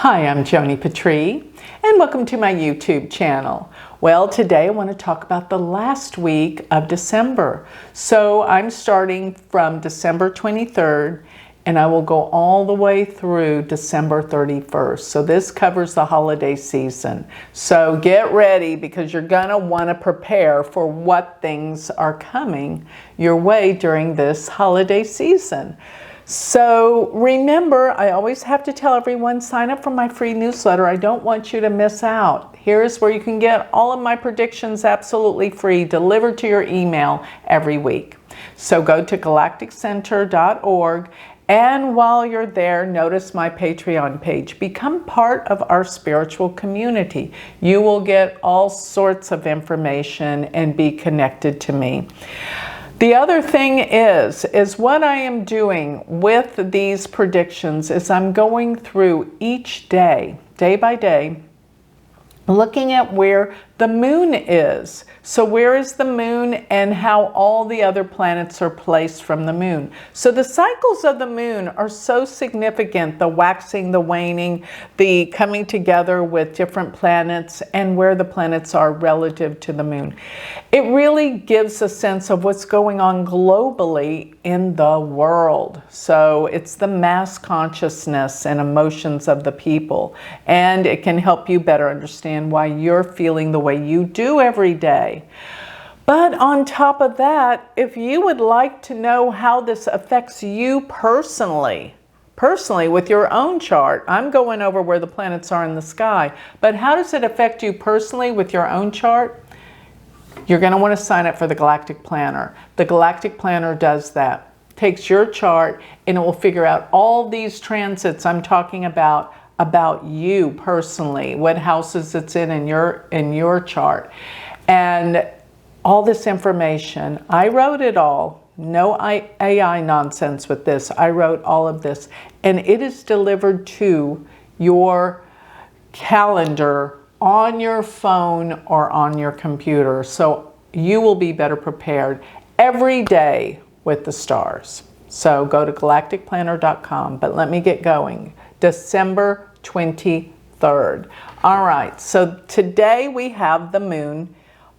Hi, I'm Joni Patry, and welcome to my YouTube channel. Well, today I want to talk about the last week of December. So I'm starting from December 23rd, and I will go all the way through December 31st. So this covers the holiday season. So get ready, because you're going to want to prepare for what things are coming your way during this holiday season. So remember, I always have to tell everyone, sign up for my free newsletter. I don't want you to miss out. Here's where you can get all of my predictions absolutely free, delivered to your email every week. So go to galacticcenter.org, and while you're there, notice my Patreon page. Become part of our spiritual community. You will get all sorts of information and be connected to me. The other thing is what I am doing with these predictions is I'm going through each day, day by day, looking at where the moon is. So where is the moon and how all the other planets are placed from the moon. So the cycles of the moon are so significant, the waxing, the waning, the coming together with different planets and where the planets are relative to the moon. It really gives a sense of what's going on globally in the world. So it's the mass consciousness and emotions of the people, and it can help you better understand why you're feeling the way you do every day. But on top of that, if you would like to know how this affects you personally with your own chart, I'm going over where the planets are in the sky, but how does it affect you personally with your own chart? You're going to want to sign up for the Galactic Planner. The Galactic Planner does that. Takes your chart and it will figure out all these transits I'm talking about you personally, what houses it's in your chart, and all this information. I wrote it all. No AI nonsense with this. I wrote all of this, and it is delivered to your calendar on your phone or on your computer, so you will be better prepared every day with the stars. So go to galacticplanner.com, but let me get going. December 23rd. All right, so today we have the moon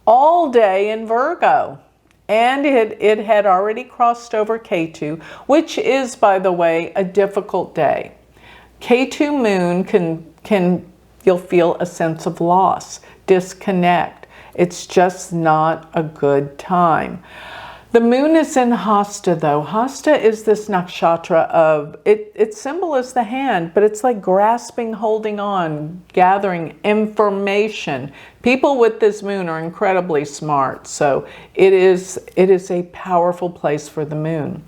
all day in Virgo, and it had already crossed over K2, which is, by the way, a difficult day. K2 moon you'll feel a sense of loss, disconnect. It's just not a good time. The moon is in Hasta, though. Hasta is this nakshatra of, its symbol is the hand, but it's like grasping, holding on, gathering information. People with this moon are incredibly smart, so it is a powerful place for the moon.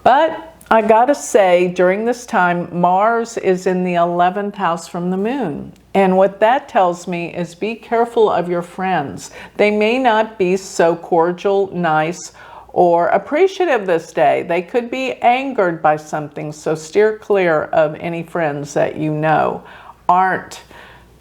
But I gotta say, during this time, Mars is in the 11th house from the moon. And what that tells me is be careful of your friends. They may not be so cordial, nice, or appreciative this day. They could be angered by something, so steer clear of any friends that you know aren't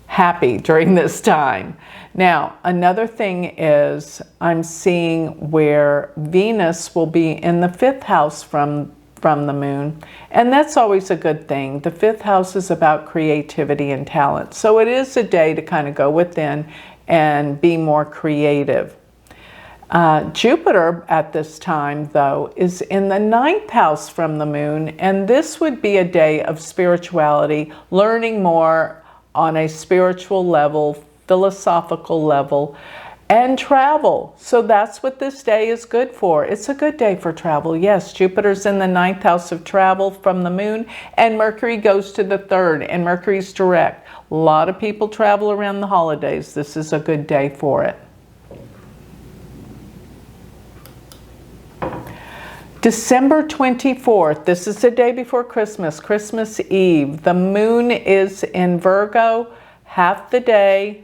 happy during this time. Now, another thing is I'm seeing where Venus will be in the 5th house from the moon, and that's always a good thing. The 5th house is about creativity and talent, so it is a day to kind of go within and be more creative. Jupiter at this time, though, is in the 9th house from the moon, and this would be a day of spirituality, learning more on a spiritual level, philosophical level, and travel. So that's what this day is good for. It's a good day for travel. Yes, Jupiter's in the 9th house of travel from the moon, and Mercury goes to the 3rd, and Mercury's direct. A lot of people travel around the holidays. This is a good day for it. December 24th, this is the day before Christmas, Christmas Eve. The moon is in Virgo half the day.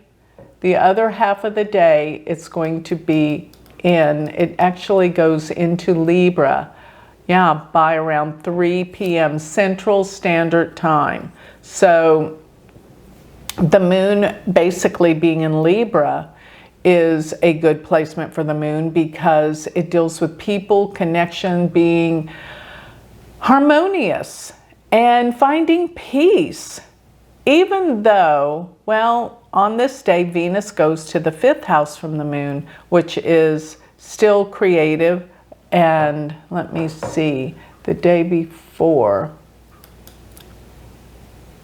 The other half of the day, it's going to be it actually goes into Libra, by around 3 p.m. Central Standard Time. So the moon basically being in Libra is a good placement for the moon because it deals with people, connection, being harmonious, and finding peace. even though, well, on this day, Venus goes to the 5th house from the moon, which is still creative. And let me see, the day before.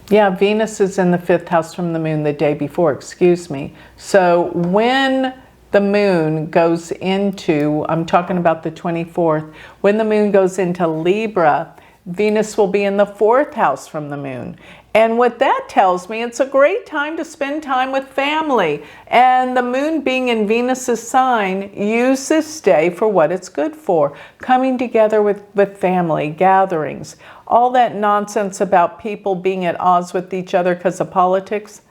Yeah, Venus is in the 5th house from the moon the day before, excuse me. So when the moon goes into, I'm talking about the 24th, when the moon goes into Libra, Venus will be in the 4th house from the moon. And what that tells me, it's a great time to spend time with family. And the moon being in Venus's sign, use this day for what it's good for. Coming together with family, gatherings. All that nonsense about people being at odds with each other because of politics,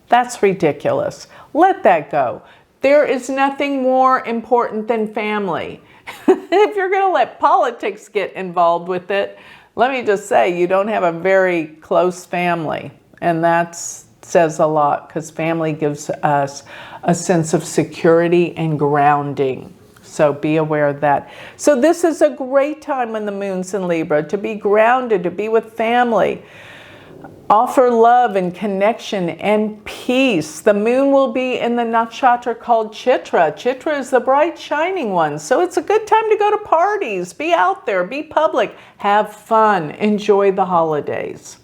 that's ridiculous. Let that go. There is nothing more important than family. If you're going to let politics get involved with it, let me just say, you don't have a very close family, and that says a lot because family gives us a sense of security and grounding. So be aware of that. So this is a great time when the moon's in Libra to be grounded, to be with family. Offer love and connection and peace. The moon will be in the nakshatra called Chitra. Chitra is the bright, shining one. So it's a good time to go to parties, be out there, be public, have fun, enjoy the holidays.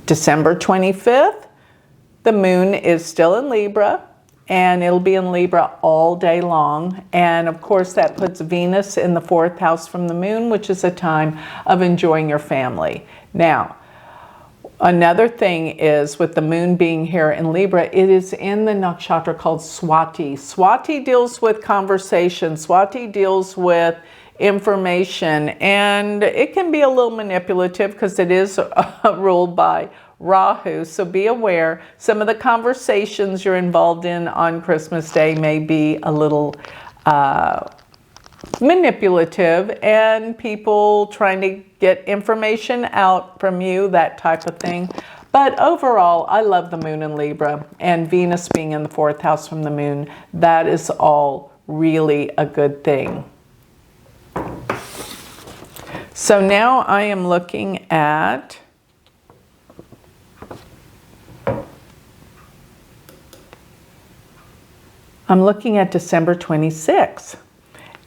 December 25th, the moon is still in Libra, and it'll be in Libra all day long. And of course, that puts Venus in the 4th house from the moon, which is a time of enjoying your family. Now, another thing is with the moon being here in Libra, it is in the nakshatra called Swati. Swati deals with conversation. Swati deals with information, and it can be a little manipulative because it is ruled by Rahu. So be aware, some of the conversations you're involved in on Christmas Day may be a little manipulative, and people trying to get information out from you, that type of thing. But overall, I love the moon in Libra, and Venus being in the 4th house from the moon. That is all really a good thing. So now I am looking at December 26th.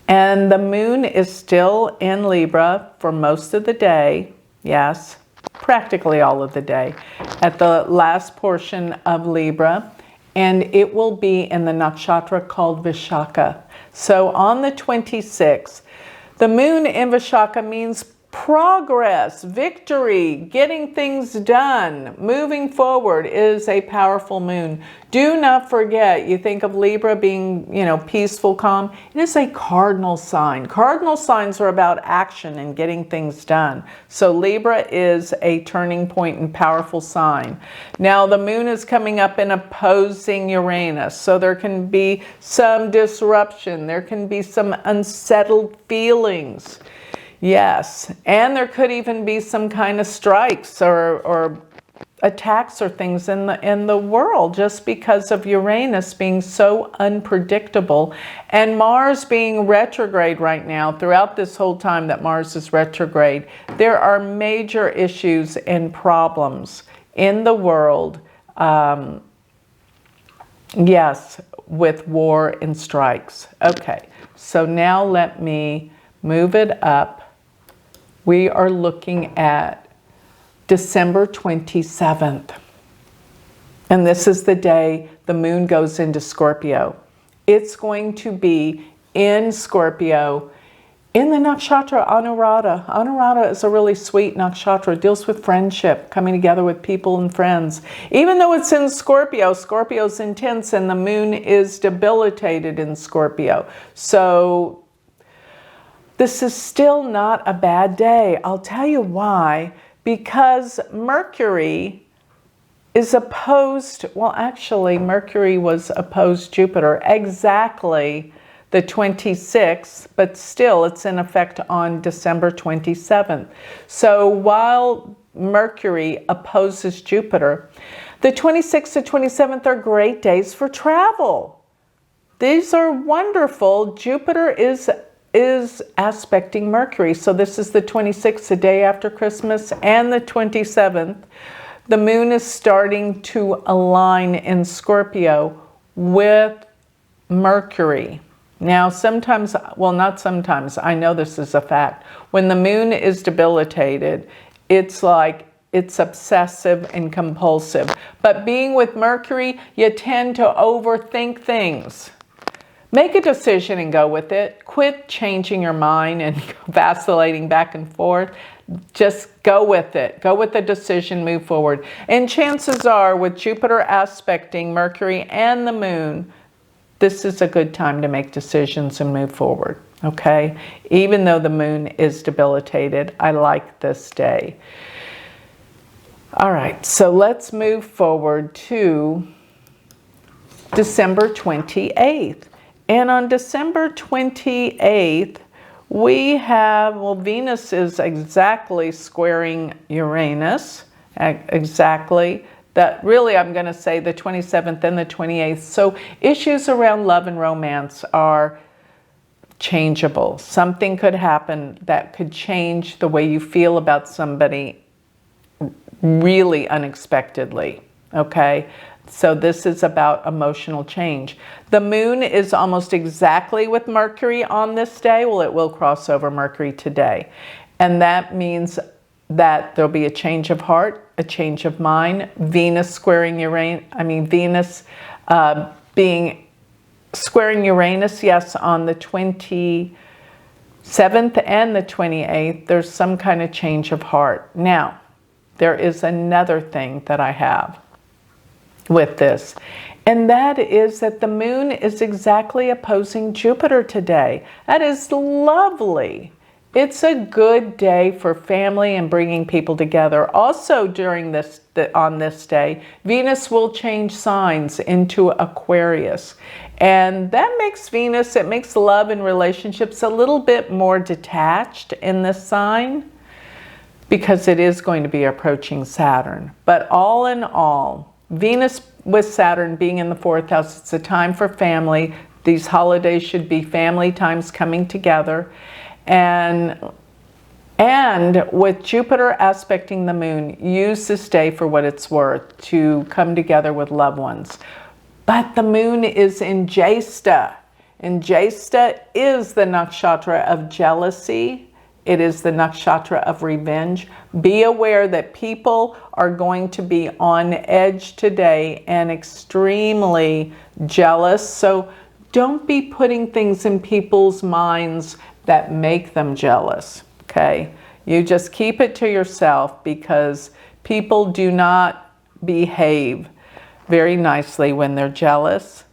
And the moon is still in Libra for most of the day. Yes, practically all of the day. At the last portion of Libra. And it will be in the nakshatra called Vishaka. So on the 26th, the moon in Vishaka means progress, victory, getting things done, moving forward is a powerful moon. Do not forget, you think of Libra being, peaceful, calm. It is a cardinal sign. Cardinal signs are about action and getting things done. So Libra is a turning point and powerful sign. Now the moon is coming up in opposing Uranus. So there can be some disruption. There can be some unsettled feelings. Yes, and there could even be some kind of strikes or attacks or things in the world just because of Uranus being so unpredictable and Mars being retrograde right now. Throughout this whole time that Mars is retrograde, there are major issues and problems in the world. Yes, with war and strikes. Okay, so now let me move it up. We are looking at December 27th. And this is the day the moon goes into Scorpio. It's going to be in Scorpio in the nakshatra Anuradha. Anuradha is a really sweet nakshatra. It deals with friendship, coming together with people and friends. Even though it's in Scorpio, Scorpio's intense and the moon is debilitated in Scorpio. So this is still not a bad day. I'll tell you why. Because Mercury is opposed, well, actually, Mercury was opposed Jupiter exactly the 26th, but still it's in effect on December 27th. So while Mercury opposes Jupiter, the 26th to 27th are great days for travel. These are wonderful. Jupiter is aspecting Mercury. So this is the 26th, the day after Christmas, and the 27th. The moon is starting to align in Scorpio with Mercury. Now, sometimes, well, not sometimes, I know this is a fact. When the moon is debilitated, it's like it's obsessive and compulsive. But being with Mercury, you tend to overthink things. Make a decision and go with it. Quit changing your mind and vacillating back and forth. Just go with it. Go with the decision, move forward. And chances are, with Jupiter aspecting Mercury and the moon, this is a good time to make decisions and move forward, okay? Even though the moon is debilitated, I like this day. All right, so let's move forward to December 28th. And on December 28th, we have, well, Venus is exactly squaring Uranus, exactly. That really, I'm going to say the 27th and the 28th. So issues around love and romance are changeable. Something could happen that could change the way you feel about somebody really unexpectedly, okay? So this is about emotional change. The moon is almost exactly with Mercury on this day. Well, it will cross over Mercury today. And that means that there'll be a change of heart, a change of mind. Venus squaring Uranus, Venus being squaring Uranus, yes, on the 27th and the 28th, there's some kind of change of heart. Now, there is another thing that I have with this, and that is that the moon is exactly opposing Jupiter today. That is lovely. It's a good day for family and bringing people together. Also during on this day, Venus will change signs into Aquarius. And that makes Venus, it makes love and relationships a little bit more detached in this sign because it is going to be approaching Saturn. But all in all, Venus with Saturn being in the 4th house, it's a time for family. These holidays should be family times coming together. And with Jupiter aspecting the moon, use this day for what it's worth to come together with loved ones. But the moon is in Jyesta, and Jyesta is the nakshatra of jealousy. It is the nakshatra of revenge. Be aware that people are going to be on edge today and extremely jealous. So don't be putting things in people's minds that make them jealous, okay? You just keep it to yourself because people do not behave very nicely when they're jealous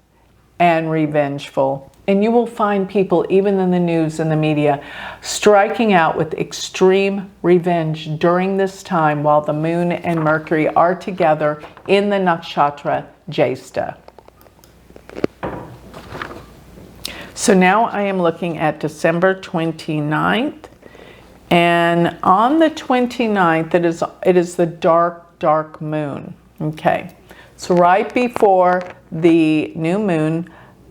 and revengeful. And you will find people, even in the news and the media, striking out with extreme revenge during this time while the moon and Mercury are together in the nakshatra Jyesta. So now I am looking at December 29th. And on the 29th, it is the dark moon. Okay. So right before the new moon,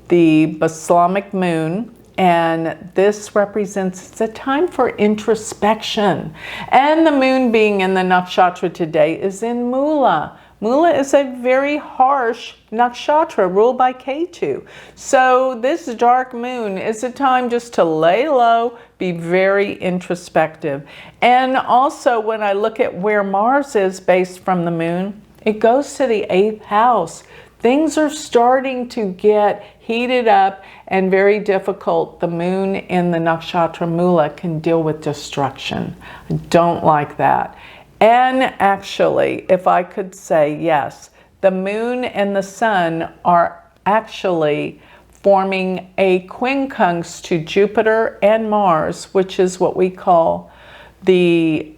the Baslamic moon, and this represents, it's a time for introspection. And the moon being in the nakshatra today is in Mula. Mula is a very harsh nakshatra ruled by Ketu. So this dark moon is a time just to lay low, be very introspective. And also when I look at where Mars is based from the moon, it goes to the 8th house. Things are starting to get heated up and very difficult. The moon in the nakshatra Mula can deal with destruction. I don't like that. And actually, if I could say, yes, the moon and the sun are actually forming a quincunx to Jupiter and Mars, which is what we call the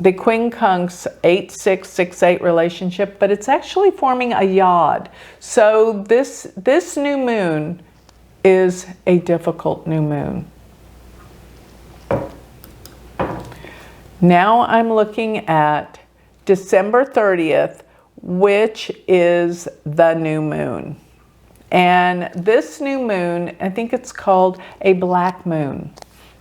quincunx 8-6-6-8 relationship, but it's actually forming a yod. So this new moon is a difficult new moon. Now I'm looking at December 30th, which is the new moon. And this new moon, I think it's called a black moon.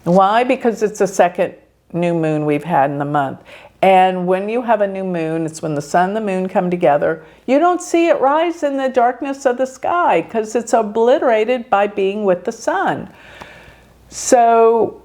Why? Because it's the second new moon we've had in the month. And when you have a new moon, it's when the sun and the moon come together. You don't see it rise in the darkness of the sky because it's obliterated by being with the sun. So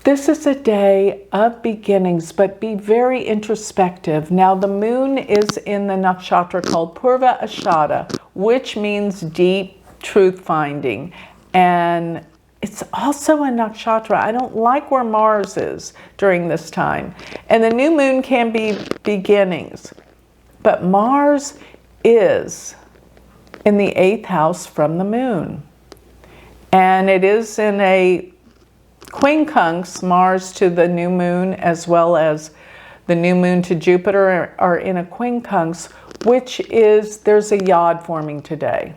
this is a day of beginnings, but be very introspective. Now the moon is in the nakshatra called Purva Ashada, which means deep truth finding. And it's also a nakshatra. I don't like where Mars is during this time. And the new moon can be beginnings. But Mars is in the 8th house from the moon. And it is in a quincunx, Mars to the new moon, as well as the new moon to Jupiter are in a quincunx, which is, there's a yod forming today.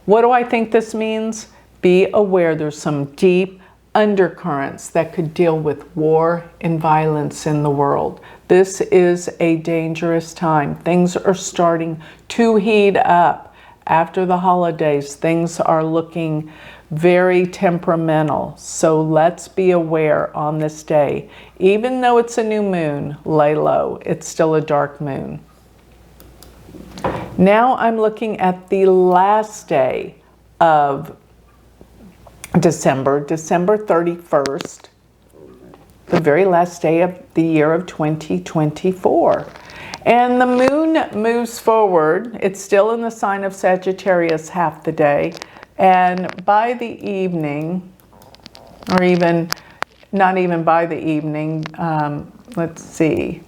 What do I think this means? Be aware there's some deep undercurrents that could deal with war and violence in the world. This is a dangerous time. Things are starting to heat up. After the holidays, things are looking very temperamental. So let's be aware on this day. Even though it's a new moon, lay low. It's still a dark moon. Now I'm looking at the last day of December 31st, the very last day of the year of 2024. And the moon moves forward. It's still in the sign of Sagittarius half the day. And by the evening, or even, not even by the evening, let's see.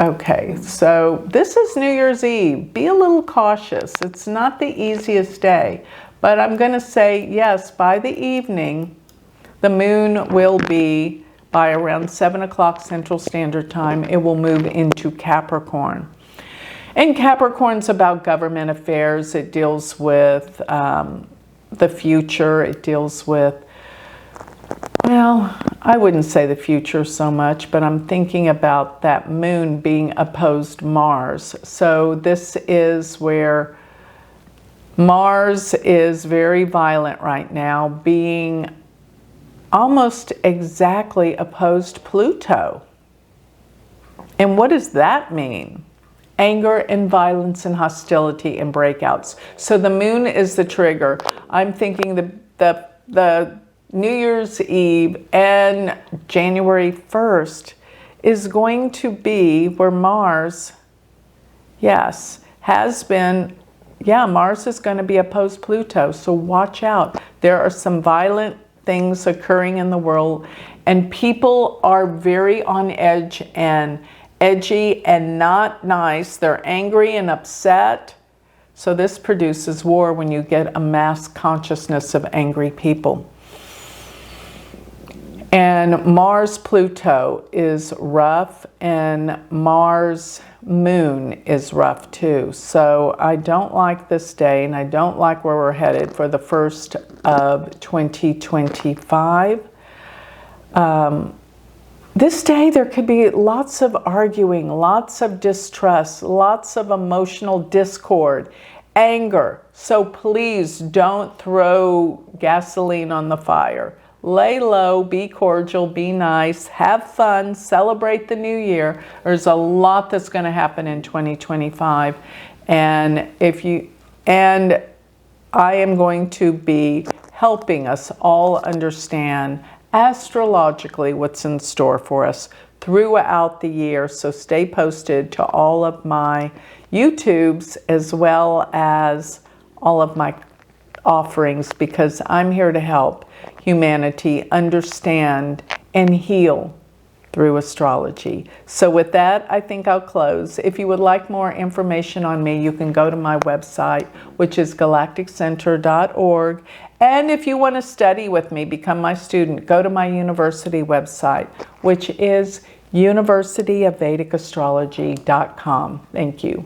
Okay, so this is New Year's Eve. Be a little cautious. It's not the easiest day. But I'm going to say, yes, by the evening, the moon will be, by around 7 o'clock Central Standard Time, it will move into Capricorn. And Capricorn's about government affairs. It deals with the future. It deals with, well, I wouldn't say the future so much, but I'm thinking about that moon being opposed Mars. So this is where Mars is very violent right now, being almost exactly opposed Pluto. And what does that mean? Anger and violence and hostility and breakouts. So the moon is the trigger. I'm thinking the New Year's Eve and January 1st is going to be where Mars, yes, has been. Yeah, Mars is going to be opposed Pluto, so watch out. There are some violent things occurring in the world, and people are very on edge and edgy and not nice. They're angry and upset. So this produces war when you get a mass consciousness of angry people. And Mars-Pluto is rough, and Mars-Moon is rough too. So I don't like this day, and I don't like where we're headed for the first of 2025. This day there could be lots of arguing, lots of distrust, lots of emotional discord, anger. So please don't throw gasoline on the fire. Lay low, be cordial, be nice, have fun, celebrate the new year. There's a lot that's going to happen in 2025. And I am going to be helping us all understand astrologically what's in store for us throughout the year. So stay posted to all of my YouTubes as well as all of my offerings, because I'm here to help humanity understand and heal through astrology. So with that, I think I'll close. If you would like more information on me, you can go to my website, which is galacticcenter.org. And if you want to study with me, become my student, go to my university website, which is universityofvedicastrology.com. Thank you.